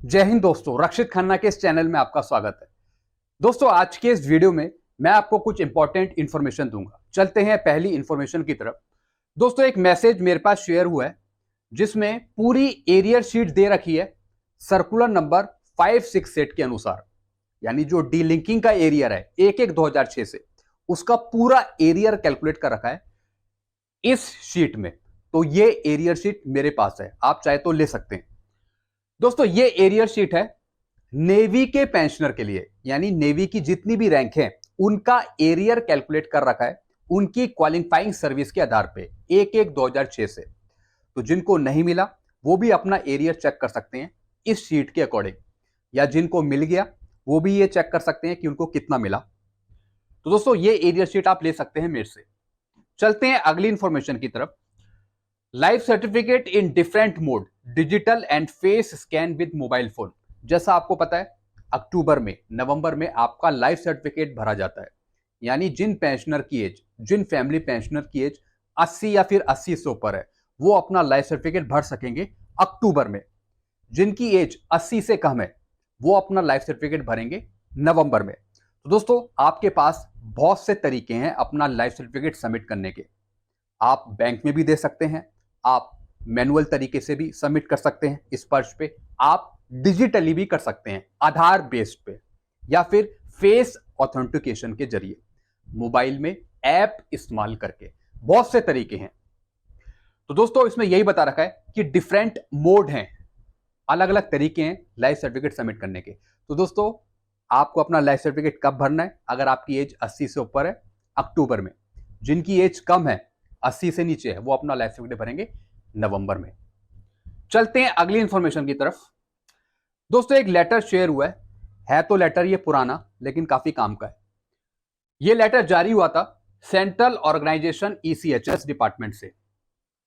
जय हिंद दोस्तों, रक्षित खन्ना के इस चैनल में आपका स्वागत है। दोस्तों, आज के इस वीडियो में मैं आपको कुछ इंपॉर्टेंट इंफॉर्मेशन दूंगा। चलते हैं पहली इंफॉर्मेशन की तरफ। दोस्तों, एक मैसेज मेरे पास शेयर हुआ है जिसमें पूरी एरियर शीट दे रखी है सर्कुलर नंबर 568 के अनुसार, यानी जो डीलिंकिंग का एरियर है 1/1/2006 से, उसका पूरा एरियर कैलकुलेट कर रखा है इस शीट में। तो ये एरियर शीट मेरे पास है, आप चाहे तो ले सकते हैं। दोस्तों, ये एरियर शीट है नेवी के पेंशनर के लिए, यानी नेवी की जितनी भी रैंक है उनका एरियर कैलकुलेट कर रखा है उनकी क्वालिफाइंग सर्विस के आधार पे 1/1/2006 से। तो जिनको नहीं मिला वो भी अपना एरियर चेक कर सकते हैं इस शीट के अकॉर्डिंग, या जिनको मिल गया वो भी ये चेक कर सकते हैं कि उनको कितना मिला। तो दोस्तों, ये एरियर शीट आप ले सकते हैं मेरे से। चलते हैं अगली इंफॉर्मेशन की तरफ। Life certificate in different mode, digital and face scan with mobile phone. जैसा आपको पता है, अक्टूबर में, नवंबर में आपका लाइफ सर्टिफिकेट भरा जाता है, यानी जिन पेंशनर की एज, जिन फैमिली पेंशनर की एज 80 या फिर 80 से ऊपर है, वो अपना लाइफ सर्टिफिकेट भर सकेंगे अक्टूबर में। जिनकी एज 80 से कम है वो अपना लाइफ सर्टिफिकेट भरेंगे नवंबर में। तो दोस्तों, आपके पास बहुत से तरीके हैं अपना लाइफ सर्टिफिकेट सबमिट करने के। आप बैंक में भी दे सकते हैं, आप मैनुअल तरीके से भी सबमिट कर सकते हैं इस पर्च पे, आप डिजिटली भी कर सकते हैं आधार बेस्ड पे, या फिर फेस ऑथेंटिकेशन के जरिए मोबाइल में ऐप इस्तेमाल करके। बहुत से तरीके हैं। तो दोस्तों, इसमें यही बता रखा है कि डिफरेंट मोड हैं, अलग अलग तरीके हैं लाइफ सर्टिफिकेट सबमिट करने के। तो दोस्तों, आपको अपना लाइफ सर्टिफिकेट कब भरना है? अगर आपकी एज 80 से ऊपर है, अक्टूबर में। जिनकी एज कम है, 80 से नीचे है, वो अपना लाइफ सर्टिफिकेट भरेंगे नवंबर में। चलते हैं अगली इंफॉर्मेशन की तरफ। दोस्तों, एक लेटर शेयर हुआ है तो लेटर ये पुराना लेकिन काफी काम का है। ये लेटर जारी हुआ था सेंट्रल ऑर्गेनाइजेशन ECHS डिपार्टमेंट से,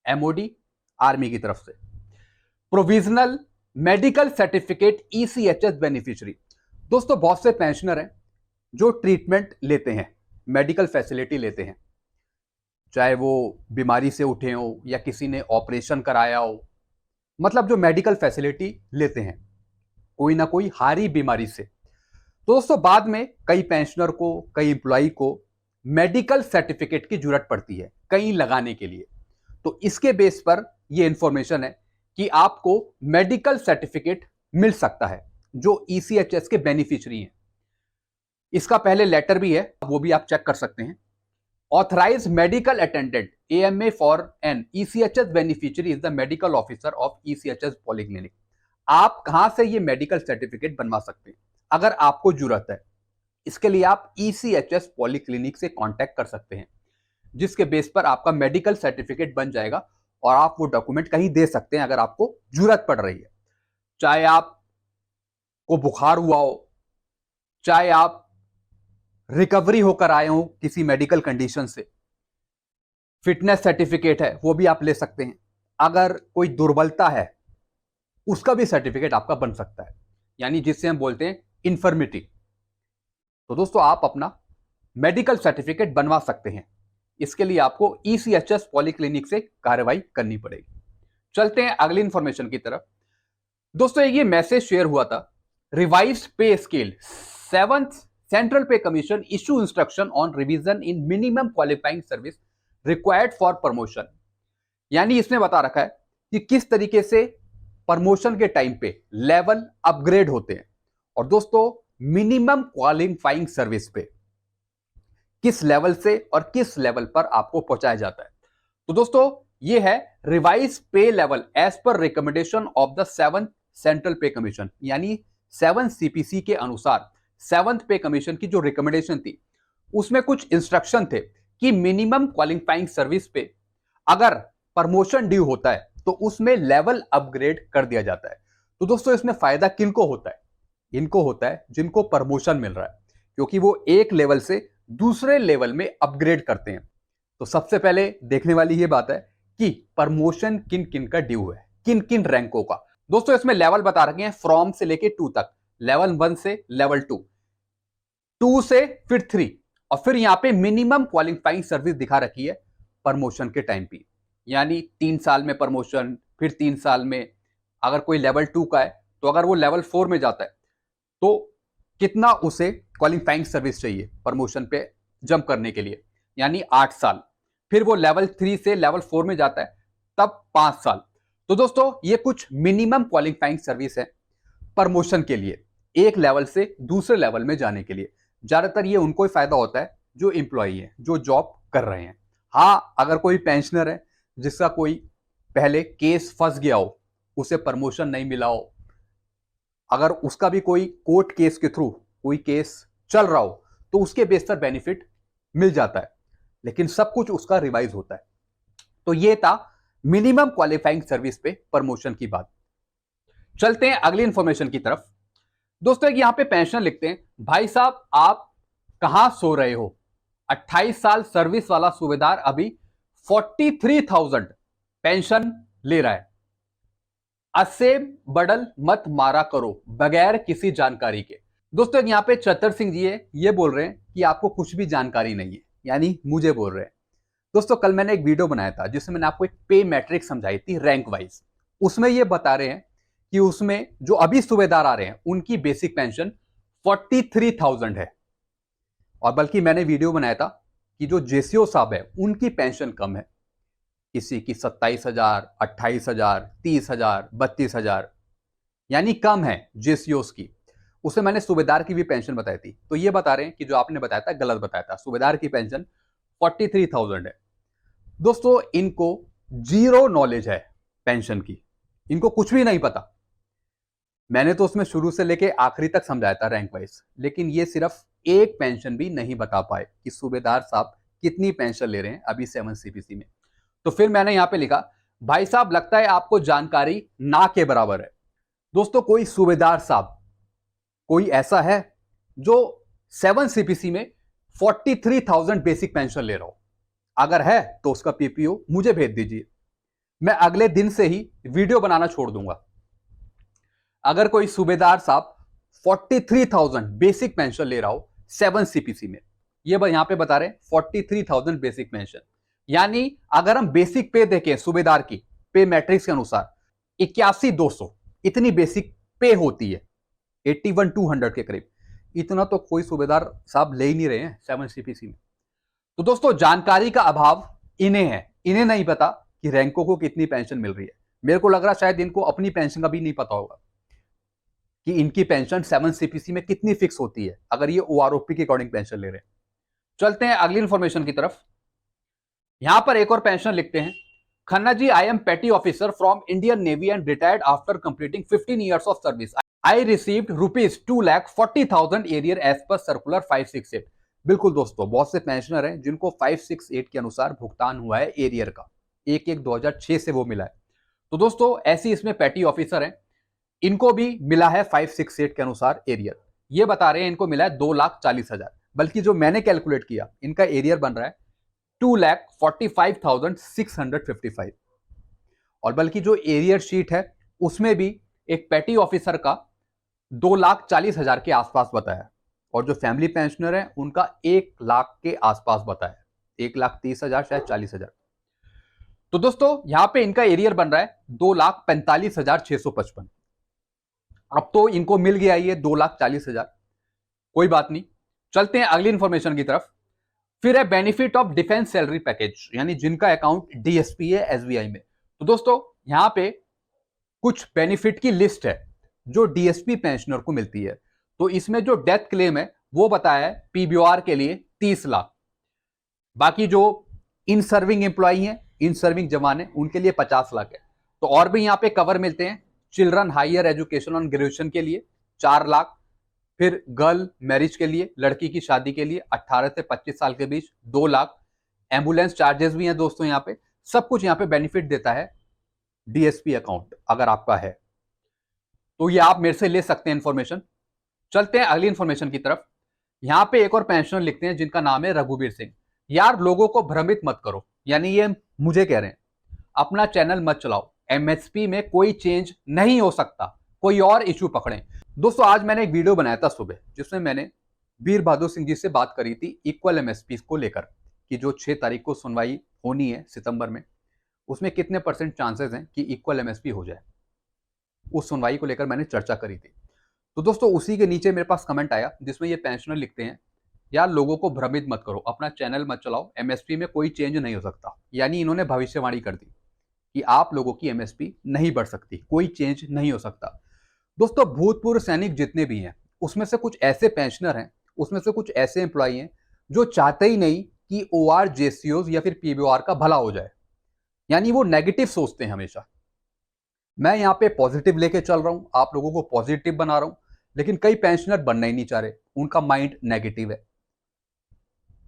MOD आर्मी की तरफ से। Provisional medical certificate ECHS beneficiary. दोस्तों, बहुत से पेंशनर हैं जो ट्रीटमेंट लेते हैं, मेडिकल फैसिलिटी लेते हैं, चाहे वो बीमारी से उठे हो या किसी ने ऑपरेशन कराया हो, मतलब जो मेडिकल फैसिलिटी लेते हैं कोई ना कोई हारी बीमारी से। तो दोस्तों, बाद में कई पेंशनर को, कई एम्प्लॉय को मेडिकल सर्टिफिकेट की जरूरत पड़ती है कहीं लगाने के लिए। तो इसके बेस पर यह इंफॉर्मेशन है कि आपको मेडिकल सर्टिफिकेट मिल सकता है जो ECHS के बेनिफिशियरी हैं। इसका पहले लेटर भी है, वो भी आप चेक कर सकते हैं। Authorized medical attendant AMA for an ECHS beneficiary is the medical officer of ECHS polyclinic। आप कहां से ये मेडिकल सर्टिफिकेट बनवा सकते हैं अगर आपको जरूरत है? इसके लिए आप ECHS पॉलीक्लिनिक से कांटेक्ट कर सकते हैं, जिसके बेस पर आपका मेडिकल सर्टिफिकेट बन जाएगा और आप वो डॉक्यूमेंट कहीं दे सकते हैं अगर आपको जरूरत पड़ रही है। चाहे आपको बुखार हुआ हो, चाहे आप रिकवरी होकर आए हो किसी मेडिकल कंडीशन से, फिटनेस सर्टिफिकेट है वो भी आप ले सकते हैं। अगर कोई दुर्बलता है उसका भी सर्टिफिकेट आपका बन सकता है, यानी जिससे हम बोलते हैं इंफर्मिटी। तो दोस्तों, आप अपना मेडिकल सर्टिफिकेट बनवा सकते हैं। इसके लिए आपको ECHS पॉलीक्लिनिक से कार्रवाई करनी पड़ेगी। चलते हैं अगली इंफॉर्मेशन की तरफ। दोस्तों, ये मैसेज शेयर हुआ था, revised pay scale 7th central pay commission issue instruction on revision in minimum qualifying service required for promotion. यानी इसमें बता रखा है कि किस तरीके से प्रमोशन के टाइम पे लेवल अपग्रेड होते हैं, और दोस्तों मिनिमम क्वालिफाइंग सर्विस पे किस लेवल से और किस लेवल पर आपको पहुंचाया जाता है। तो दोस्तों, ये है revise pay level as per recommendation of the 7th central pay commission, यानी 7 CPC के अनुसार 7th पे कमीशन की जो रिकमेंडेशन थी उसमें कुछ इंस्ट्रक्शन थे कि मिनिमम क्वालिफाइंग सर्विस पे अगर प्रमोशन ड्यू होता है तो उसमें लेवल अपग्रेड कर दिया जाता है। तो दोस्तों, इसमें फायदा किनको होता है? इनको होता है जिनको प्रमोशन मिल रहा है, क्योंकि वो एक लेवल से दूसरे लेवल में अपग्रेड करते हैं। तो सबसे पहले देखने वाली ये बात है कि प्रमोशन किन किन का ड्यू है, किन किन रैंकों का। दोस्तों, इसमें लेवल बता रखे हैं फ्रॉम से लेके 2 तक, लेवल 1 से लेवल 2 से फिर 3, और फिर यहां पे मिनिमम क्वालिफाइंग सर्विस दिखा रखी है प्रमोशन के टाइम पे, यानी 3 साल में प्रमोशन, फिर 3 साल में। अगर कोई लेवल 2 का है तो अगर वो लेवल 4 में जाता है तो कितना उसे क्वालिफाइंग सर्विस चाहिए प्रमोशन पे जंप करने के लिए, यानी 8 साल। फिर वो लेवल 3 से लेवल 4 में जाता है तब 5 साल। तो दोस्तों ये कुछ मिनिमम क्वालिफाइंग सर्विस है प्रमोशन के लिए, एक लेवल से दूसरे लेवल में जाने के लिए। ज्यादातर ये उनको ही फायदा होता है जो एम्प्लॉई है, जो जॉब कर रहे हैं। हाँ, अगर कोई पेंशनर है जिसका कोई पहले केस फंस गया हो, उसे प्रमोशन नहीं मिला हो, अगर उसका भी कोई कोर्ट केस के थ्रू कोई केस चल रहा हो, तो उसके बेस पर बेनिफिट मिल जाता है, लेकिन सब कुछ उसका रिवाइज होता है। तो ये था मिनिमम क्वालिफाइंग सर्विस पे प्रमोशन की बात। चलते हैं अगली इंफॉर्मेशन की तरफ। दोस्तों एक यहां पे पेंशनर लिखते हैं, भाई साहब आप कहां सो रहे हो, 28 साल सर्विस वाला सूबेदार अभी 43,000 पेंशन ले रहा है। अस्से बडल मत मारा करो बगैर किसी जानकारी के। दोस्तों यहां पे चतर सिंह जी है, ये बोल रहे हैं कि आपको कुछ भी जानकारी नहीं है, यानी मुझे बोल रहे हैं। दोस्तों कल मैंने एक वीडियो बनाया था जिसमें मैंने आपको एक पे मैट्रिक्स समझाई थी रैंक वाइज। उसमें ये बता रहे हैं कि उसमें जो अभी सूबेदार आ रहे हैं उनकी बेसिक पेंशन 43,000 है, और बल्कि मैंने वीडियो बनाया था कि जो जेसीओ साहब है उनकी पेंशन कम है, किसी की 27,000, 28,000, 30,000, 32,000, यानी कम है जेसीओस की। उसमें मैंने सूबेदार की भी पेंशन बताई थी। तो ये बता रहे हैं कि जो आपने बताया था गलत बताया था, सूबेदार की पेंशन 43,000 है। दोस्तों इनको जीरो नॉलेज है पेंशन की, इनको कुछ भी नहीं पता। मैंने तो उसमें शुरू से लेके आखिरी तक समझाया था रैंक वाइज, लेकिन ये सिर्फ एक पेंशन भी नहीं बता पाए कि सूबेदार साहब कितनी पेंशन ले रहे हैं अभी 7 सीपीसी में। तो फिर मैंने यहां पे लिखा, भाई साहब लगता है आपको जानकारी ना के बराबर है। दोस्तों कोई सूबेदार साहब कोई ऐसा है जो 7 सीपीसी में 43,000 बेसिक पेंशन ले रहा हो? अगर है तो उसका पीपीओ मुझे भेज दीजिए, मैं अगले दिन से ही वीडियो बनाना छोड़ दूंगा। अगर कोई सूबेदार साहब 43,000 बेसिक पेंशन ले रहा हो 7 सीपीसी में, ये यहां पे बता रहे हैं 43,000 बेसिक पेंशन, यानी अगर हम बेसिक पे देखें सूबेदार की पे मैट्रिक्स के अनुसार 81,200 इतनी बेसिक पे होती है, 81,200 के करीब। इतना तो कोई सूबेदार साहब ले ही नहीं रहे हैं 7 सीपीसी में। तो दोस्तों जानकारी का अभाव इन्हें है, इन्हें नहीं पता कि रैंकों को कितनी पेंशन मिल रही है। मेरे को लग रहा शायद इनको अपनी पेंशन का भी नहीं पता होगा कि इनकी पेंशन 7 सीपीसी में कितनी फिक्स होती है अगर ये ओआरओपी के अकॉर्डिंग पेंशन ले रहे हैं। चलते हैं अगली इंफॉर्मेशन की तरफ। यहां पर एक और पेंशन लिखते हैं, Khanna ji I am petty officer from Indian navy and retired after completing 15 years of service. I received ₹2,40,000 arrear as per circular 568। बिल्कुल दोस्तों, बहुत से पेंशनर हैं जिनको 568 के अनुसार भुगतान हुआ है एरियर का, 1/1/2006 से वो मिला है। तो दोस्तों ऐसी इसमें पेटी ऑफिसर हैं, इनको भी मिला है 568 के अनुसार एरियर। ये बता रहे हैं इनको मिला है 2,40,000, बल्कि जो मैंने कैलकुलेट किया इनका एरियर बन रहा है 2,45,655। और बल्कि जो एरियर शीट है उसमें भी एक पेटी ऑफिसर का 2,40,000 के आसपास बताया, और जो फैमिली पेंशनर है उनका 1 लाख के आसपास बताया, 1,30,000 शायद 40,000। तो दोस्तों यहां पे इनका एरियर बन रहा है 2,45,655। अब तो इनको मिल गया ये 2,40,000, कोई बात नहीं। चलते हैं अगली इंफॉर्मेशन की तरफ। फिर है benefit of defence salary package, यानी जिनका अकाउंट डीएसपी है एसबीआई में। तो दोस्तों यहां पे कुछ बेनिफिट की लिस्ट है जो डीएसपी पेंशनर को मिलती है। तो इसमें जो डेथ क्लेम है वो बताया है पीबीआर के लिए 30 लाख, बाकी जो इन सर्विंग एम्प्लॉई हैं, इन सर्विंग जवान हैं, उनके लिए 50 लाख है। तो और भी यहां पे कवर मिलते हैं, children higher education on graduation के लिए 4 लाख, फिर गर्ल मैरिज के लिए, लड़की की शादी के लिए 18 से 25 साल के बीच 2 लाख, एम्बुलेंस चार्जेस भी हैं दोस्तों यहाँ पे। सब कुछ यहाँ पे बेनिफिट देता है डीएसपी अकाउंट अगर आपका है तो ये आप मेरे से ले सकते हैं इंफॉर्मेशन। चलते हैं अगली इंफॉर्मेशन की तरफ। यहां पे एक और पेंशनर लिखते हैं जिनका नाम है रघुवीर सिंह। यार लोगों को भ्रमित मत करो, यानी ये मुझे कह रहे हैं, अपना चैनल मत चलाओ, एमएसपी में कोई चेंज नहीं हो सकता, कोई और इशू पकड़ें। दोस्तों आज मैंने एक वीडियो बनाया था सुबह जिसमें मैंने वीर बहादुर सिंह जी से बात करी थी इक्वल एमएसपी को लेकर कि जो 6 तारीख को सुनवाई होनी है सितंबर में, उसमें कितने % चांसेस हैं कि इक्वल एमएसपी हो जाए। उस सुनवाई को लेकर मैंने चर्चा करी थी। तो दोस्तों उसी के नीचे मेरे पास कमेंट आया जिसमें ये पेंशनर लिखते हैं, यार लोगों को भ्रमित मत करो, अपना चैनल मत चलाओ, एमएसपी में कोई चेंज नहीं हो सकता। यानी इन्होंने भविष्यवाणी कर दी कि आप लोगों की एमएसपी नहीं बढ़ सकती, कोई चेंज नहीं हो सकता। दोस्तों भूतपूर्व सैनिक जितने भी हैं उसमें से कुछ ऐसे पेंशनर हैं, उसमें से कुछ ऐसे एम्प्लॉई हैं जो चाहते ही नहीं कि ओआर, जेसीओज या फिर पीबीओआर का भला हो जाए। यानी वो नेगेटिव सोचते हैं हमेशा। मैं यहाँ पे पॉजिटिव लेके चल रहा हूं, आप लोगों को पॉजिटिव बना रहा हूं, लेकिन कई पेंशनर बनना ही नहीं चाह रहे, उनका माइंड नेगेटिव है।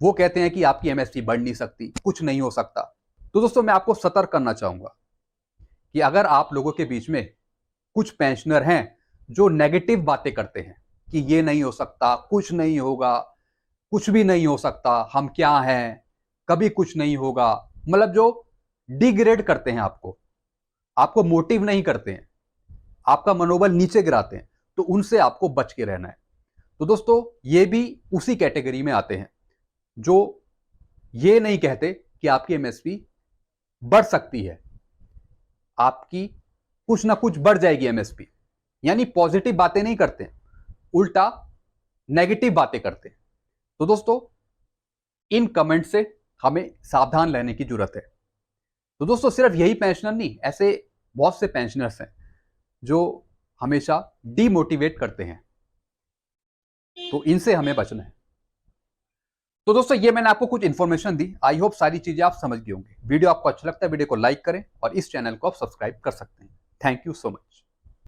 वो कहते हैं कि आपकी एमएसपी बढ़ नहीं सकती, कुछ नहीं हो सकता। तो दोस्तों मैं आपको सतर्क करना चाहूंगा कि अगर आप लोगों के बीच में कुछ पेंशनर हैं जो नेगेटिव बातें करते हैं कि ये नहीं हो सकता, कुछ नहीं होगा, कुछ भी नहीं हो सकता, हम क्या हैं, कभी कुछ नहीं होगा, मतलब जो डिग्रेड करते हैं आपको मोटिव नहीं करते हैं, आपका मनोबल नीचे गिराते हैं, तो उनसे आपको बच के रहना है। तो दोस्तों ये भी उसी कैटेगरी में आते हैं जो ये नहीं कहते कि आपकी एमएसपी बढ़ सकती है, आपकी कुछ ना कुछ बढ़ जाएगी एमएसपी। यानी पॉजिटिव बातें नहीं करते, उल्टा नेगेटिव बातें करते हैं। तो दोस्तों इन कमेंट से हमें सावधान रहने की जरूरत है। तो दोस्तों सिर्फ यही पेंशनर नहीं, ऐसे बहुत से पेंशनर्स हैं जो हमेशा डीमोटिवेट करते हैं, तो इनसे हमें बचना है। तो दोस्तों ये मैंने आपको कुछ इंफॉर्मेशन दी, आई होप सारी चीजें आप समझ गए होंगे। वीडियो आपको अच्छा लगता है वीडियो को लाइक करें और इस चैनल को आप सब्सक्राइब कर सकते हैं। Thank you so much.